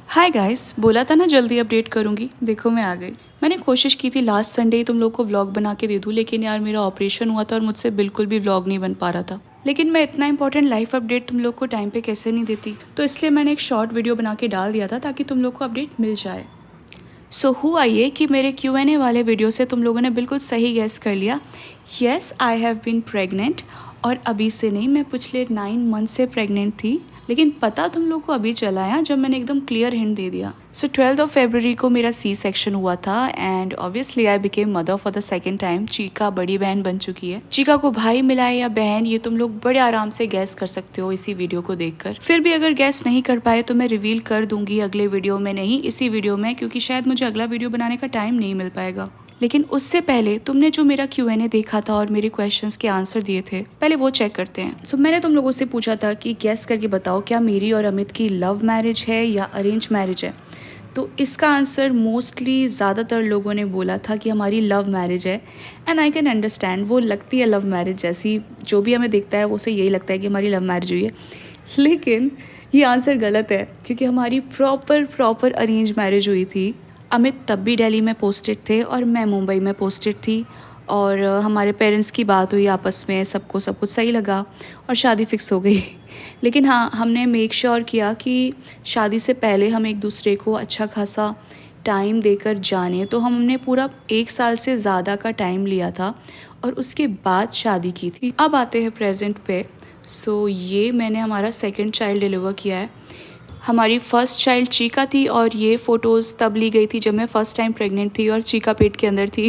Hi guys, बोला था ना जल्दी अपडेट करूँगी। देखो मैं आ गई। मैंने कोशिश की थी लास्ट संडे ही तुम लोग को व्लॉग बना के दे दूँ, लेकिन यार मेरा ऑपरेशन हुआ था और मुझसे बिल्कुल भी व्लॉग नहीं बन पा रहा था। लेकिन मैं इतना इंपॉर्टेंट लाइफ अपडेट तुम लोग को टाइम पे कैसे नहीं देती, तो इसलिए मैंने एक शॉर्ट वीडियो बना के डाल दिया था ताकि तुम लोग को अपडेट मिल जाए। सो हुआ ये कि मेरे Q&A वाले वीडियो से तुम लोगों ने बिल्कुल सही गैस कर लिया। Yes, I have been pregnant. और अभी से नहीं, मैं पिछले 9 मंथ से प्रेग्नेंट थी, लेकिन पता तुम लोग को अभी चला है जब मैंने एकदम क्लियर हिंट दे दिया। सो 12 फरवरी को मेरा C-सेक्शन हुआ था and obviously I became mother for the second time. Chica बड़ी बहन बन चुकी है। चीका को भाई मिला है या बहन, ये तुम लोग बड़े आराम से गैस कर सकते हो इसी वीडियो को देखकर। फिर भी अगर गैस नहीं कर पाए तो मैं रिवील कर दूंगी अगले वीडियो में, नहीं इसी वीडियो में, क्योंकि शायद मुझे अगला वीडियो बनाने का टाइम नहीं मिल पाएगा। लेकिन उससे पहले तुमने जो मेरा Q&A देखा था और मेरे क्वेश्चंस के आंसर दिए थे, पहले वो चेक करते हैं। तो मैंने तुम लोगों से पूछा था कि गैस करके बताओ क्या मेरी और अमित की लव मैरिज है या अरेंज मैरिज है। तो इसका आंसर मोस्टली ज़्यादातर लोगों ने बोला था कि हमारी लव मैरिज है। एंड आई कैन अंडरस्टैंड, वो लगती है लव मैरिज जैसी, जो भी हमें देखता है उसे यही लगता है कि हमारी लव मैरिज हुई है। लेकिन ये आंसर गलत है, क्योंकि हमारी प्रॉपर अरेंज मैरिज हुई थी। अमित तब भी दिल्ली में पोस्टेड थे और मैं मुंबई में पोस्टेड थी, और हमारे पेरेंट्स की बात हुई आपस में, सबको सब कुछ सही लगा और शादी फिक्स हो गई। लेकिन हाँ, हमने मेक श्योर किया कि शादी से पहले हम एक दूसरे को अच्छा खासा टाइम देकर जाने, तो हमने पूरा 1 साल से ज़्यादा का टाइम लिया था और उसके बाद शादी की थी। अब आते हैं प्रेजेंट पे। सो ये मैंने हमारा सेकंड चाइल्ड डिलीवर किया है। हमारी फर्स्ट चाइल्ड चीका थी और ये फ़ोटोज़ तब ली गई थी जब मैं फ़र्स्ट टाइम प्रेग्नेंट थी और चीका पेट के अंदर थी।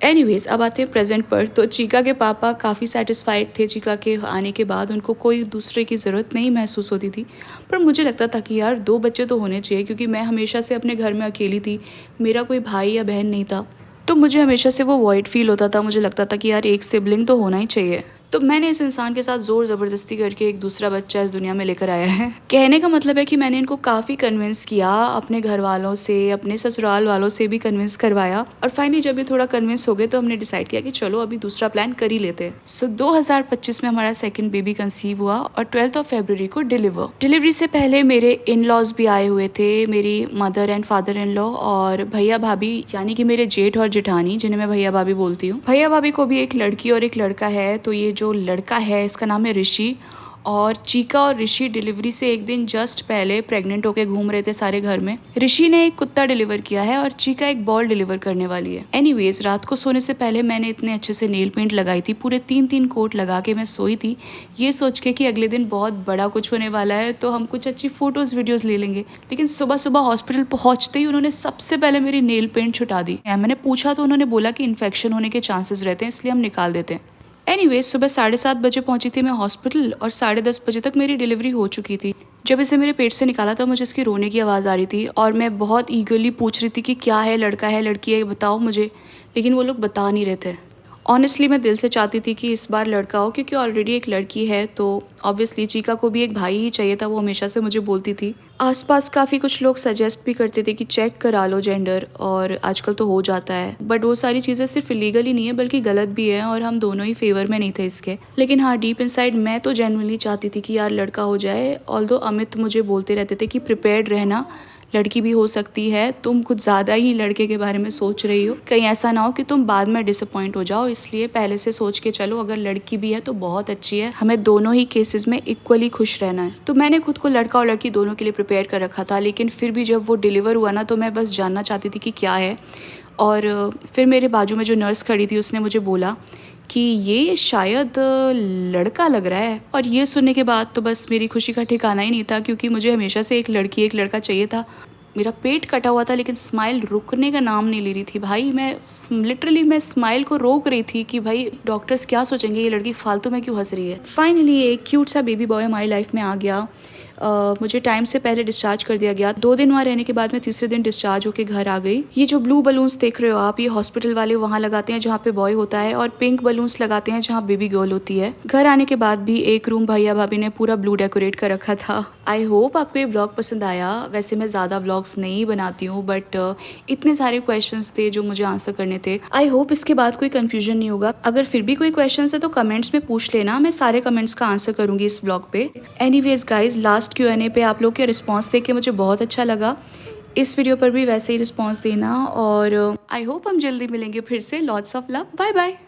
एनीवेज, अब आते हैं प्रेजेंट पर। तो चीका के पापा काफ़ी सेटिस्फाइड थे चीका के आने के बाद, उनको कोई दूसरे की ज़रूरत नहीं महसूस होती थी। पर मुझे लगता था कि यार 2 बच्चे तो होने चाहिए, क्योंकि मैं हमेशा से अपने घर में अकेली थी, मेरा कोई भाई या बहन नहीं था। तो मुझे हमेशा से वो वॉइड फील होता था, मुझे लगता था कि यार एक सिबलिंग तो होना ही चाहिए। तो मैंने इस इंसान के साथ जोर ज़बरदस्ती करके एक दूसरा बच्चा इस दुनिया में लेकर आया है। कहने का मतलब है कि मैंने इनको काफ़ी कन्विंस किया, अपने घर वालों से, अपने ससुराल वालों से भी कन्विंस करवाया, और फाइनली जब ये थोड़ा कन्विंस हो गए तो हमने डिसाइड किया कि चलो अभी दूसरा प्लान कर ही लेते हैं। सो 2025 में हमारा सेकेंड बेबी कंसीव हुआ और 12 फरवरी को डिलीवरी से पहले मेरे इन लॉज भी आए हुए थे, मेरी mother and father in law और भैया भाभी, यानी कि मेरे जेठ और जेठानी, जिन्हें मैं भैया भाभी बोलती हूँ। भैया भाभी को भी एक लड़की और एक लड़का है। तो ये जो लड़का है इसका नाम है ऋषि, और चीका और ऋषि डिलीवरी से एक दिन जस्ट पहले प्रेग्नेंट होके घूम रहे थे सारे घर में। ऋषि ने एक कुत्ता डिलीवर किया है और चीका एक बॉल डिलीवर करने वाली है। एनीवेज, रात को सोने से पहले मैंने इतने अच्छे से नेल पेंट लगाई थी, पूरे 3 कोट लगा के मैं सोई थी, ये सोच के कि अगले दिन बहुत बड़ा कुछ होने वाला है, तो हम कुछ अच्छी फोटोज वीडियोज ले लेंगे। लेकिन सुबह सुबह हॉस्पिटल पहुंचते ही उन्होंने सबसे पहले मेरी नेल पेंट छुटा दी। मैंने पूछा तो उन्होंने बोला कि इन्फेक्शन होने के चांसेस रहते हैं, इसलिए हम निकाल देते हैं। एनीवेज, सुबह 7:30 बजे पहुंची थी मैं हॉस्पिटल और 10:30 बजे तक मेरी डिलीवरी हो चुकी थी। जब इसे मेरे पेट से निकाला तो मुझे इसकी रोने की आवाज़ आ रही थी और मैं बहुत ईगरली पूछ रही थी कि क्या है, लड़का है लड़की है, बताओ मुझे। लेकिन वो लोग बता नहीं रहे थे। ऑनेस्टली मैं दिल से चाहती थी कि इस बार लड़का हो, क्योंकि ऑलरेडी एक लड़की है, तो ऑब्वियसली चीका को भी एक भाई ही चाहिए था, वो हमेशा से मुझे बोलती थी। आसपास काफ़ी कुछ लोग सजेस्ट भी करते थे कि चेक करा लो जेंडर, और आजकल तो हो जाता है, बट वो सारी चीज़ें सिर्फ इलीगल ही नहीं है बल्कि गलत भी है, और हम दोनों ही फेवर में नहीं थे इसके। लेकिन हाँ, डीप इनसाइड मैं तो जेन्युइनली चाहती थी कि यार लड़का हो जाए। ऑल्दो अमित मुझे बोलते रहते थे कि प्रिपेयर्ड रहना, लड़की भी हो सकती है, तुम कुछ ज़्यादा ही लड़के के बारे में सोच रही हो, कहीं ऐसा ना हो कि तुम बाद में डिसअपॉइंट हो जाओ, इसलिए पहले से सोच के चलो, अगर लड़की भी है तो बहुत अच्छी है, हमें दोनों ही केसेस में इक्वली खुश रहना है। तो मैंने खुद को लड़का और लड़की दोनों के लिए प्रिपेयर कर रखा था। लेकिन फिर भी जब वो डिलीवर हुआ ना, तो मैं बस जानना चाहती थी कि क्या है। और फिर मेरे बाजू में जो नर्स खड़ी थी उसने मुझे बोला कि ये शायद लड़का लग रहा है। और ये सुनने के बाद तो बस मेरी खुशी का ठिकाना ही नहीं था, क्योंकि मुझे हमेशा से एक लड़की एक लड़का चाहिए था। मेरा पेट कटा हुआ था लेकिन स्माइल रुकने का नाम नहीं ले रही थी भाई। मैं लिटरली मैं स्माइल को रोक रही थी कि भाई डॉक्टर्स क्या सोचेंगे, ये लड़की फालतू में क्यों हंस रही है। फाइनली एक क्यूट सा बेबी बॉय हमारी लाइफ में आ गया। मुझे टाइम से पहले डिस्चार्ज कर दिया गया। 2 दिन वहाँ रहने के बाद मैं तीसरे दिन डिस्चार्ज होकर घर आ गई। ये जो ब्लू बलून्स देख रहे हो आप, ये हॉस्पिटल वाले वहाँ लगाते हैं जहाँ पे बॉय होता है, और पिंक बलून्स लगाते हैं जहाँ बेबी गर्ल होती है। घर आने के बाद भी एक रूम भैया भाभी ने पूरा ब्लू डेकोरेट कर रखा था। आई होप आपको ये व्लॉग पसंद आया। वैसे मैं ज़्यादा व्लॉग्स नहीं बनाती हूँ, बट इतने सारे क्वेश्चंस थे जो मुझे आंसर करने थे। आई होप इसके बाद कोई कंफ्यूजन नहीं होगा। अगर फिर भी कोई क्वेश्चन है तो कमेंट्स में पूछ लेना, मैं सारे कमेंट्स का आंसर करूंगी इस व्लॉग पे। Anyways guys, last last Q&A पे आप लोग के रिस्पॉन्स देख के मुझे बहुत अच्छा लगा। इस वीडियो पर भी वैसे ही रिस्पॉन्स देना और आई होप हम जल्दी मिलेंगे फिर से। Lots of love, bye bye.